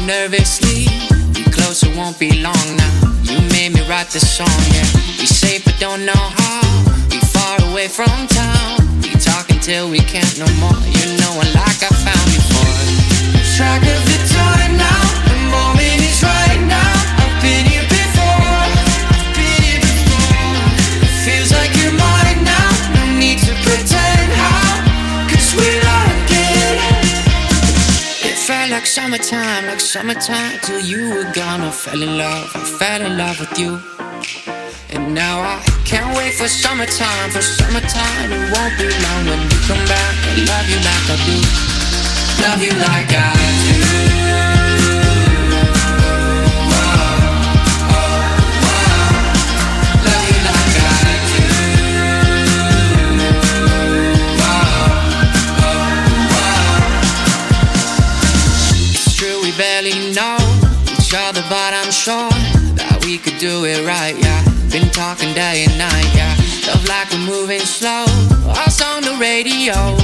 nervously. We close, it won't be long now. You made me write this song, yeah. We safe but don't know how. We far away from town. We talk until we can't no more. You know it like I found before. Track of the time now. The moment is right now. I've been here before. I've been here before. It feels like you're mine now. No need to pretend how. 'Cause we like it. It felt like summertime till you were gone. I fell in love with you. And now I can't wait for summertime. It won't be long when you come back. I love you like I do. Love you like I do. Love you like I do. It's true we barely know each other, but I'm sure that we could do it right, yeah. Been talking day and night, yeah. Love like we're moving slow. Us on the radio,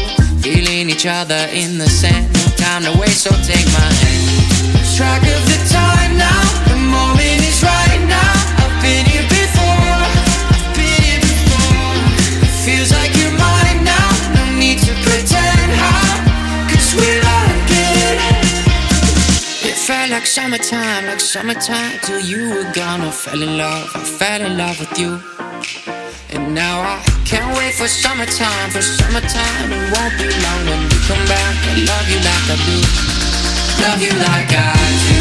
feeling each other in the sand. No time to waste, so take my hand. Track of the time now. The moment is right now. I've been here before. I've been here before. It feels like you're mine now. No need to pretend how. 'Cause we like it. It felt like summertime till you were gone. I fell in love with you. And now I can't wait for summertime. It won't be long when you come back. I love you like I do. Love you like I do.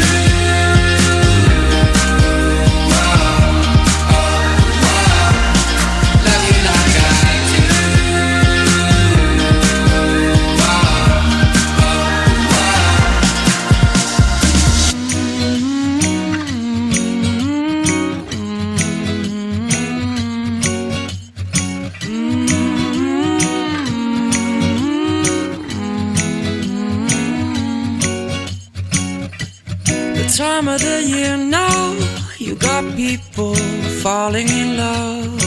Love you like I do. Time of the year now, you got people falling in love.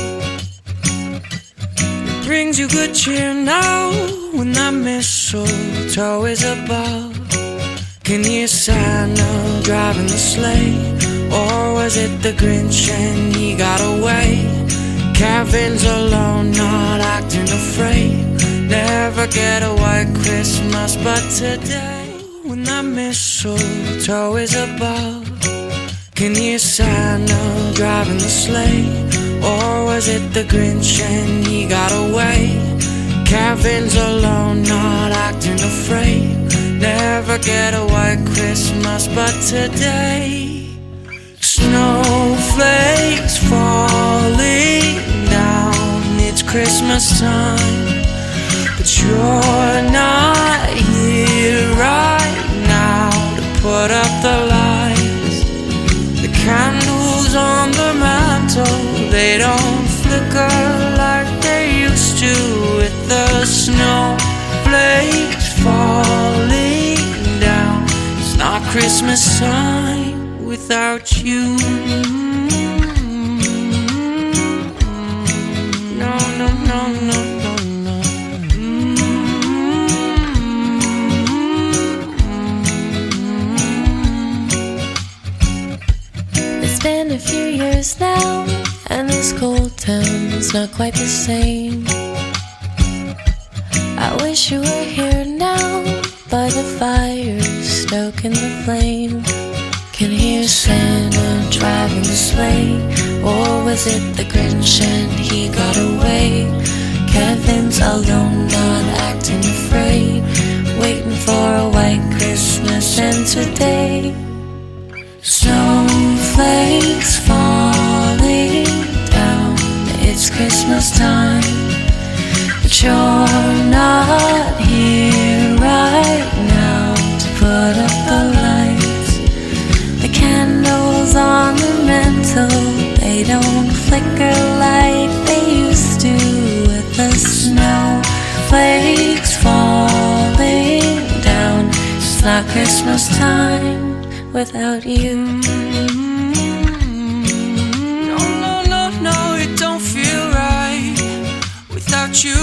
It brings you good cheer now when that mistletoe is above. Can you Santa driving the sleigh, or was it the Grinch and he got away? Kevin's alone, not acting afraid. Never get a white Christmas, but today, when that mistletoe is above, can you Santa driving the sleigh, or was it the Grinch and he got away? Kevin's alone, not acting afraid. Never get a white Christmas, but today, snowflakes falling down. It's Christmas time, but you're not here right now to put up the lights. The candles on the mantle, they don't flicker like they used to, with the snowflakes falling down. It's not Christmas time without you. No, no, no, no. It's been a few years now, and this cold town's not quite the same. I wish you were here now, by the fire, stoking the flame. Can hear Santa driving the sleigh, or was it the Grinch and he got away? Kevin's alone, not acting afraid, waiting for a white Christmas, and today, snowflakes falling down. It's Christmas time, but you're not here right now to put up the lights. The candles on the mantle, they don't flicker like they used to, with the snowflakes falling down. It's not Christmas time without you. No, no, no, no, it don't feel right without you.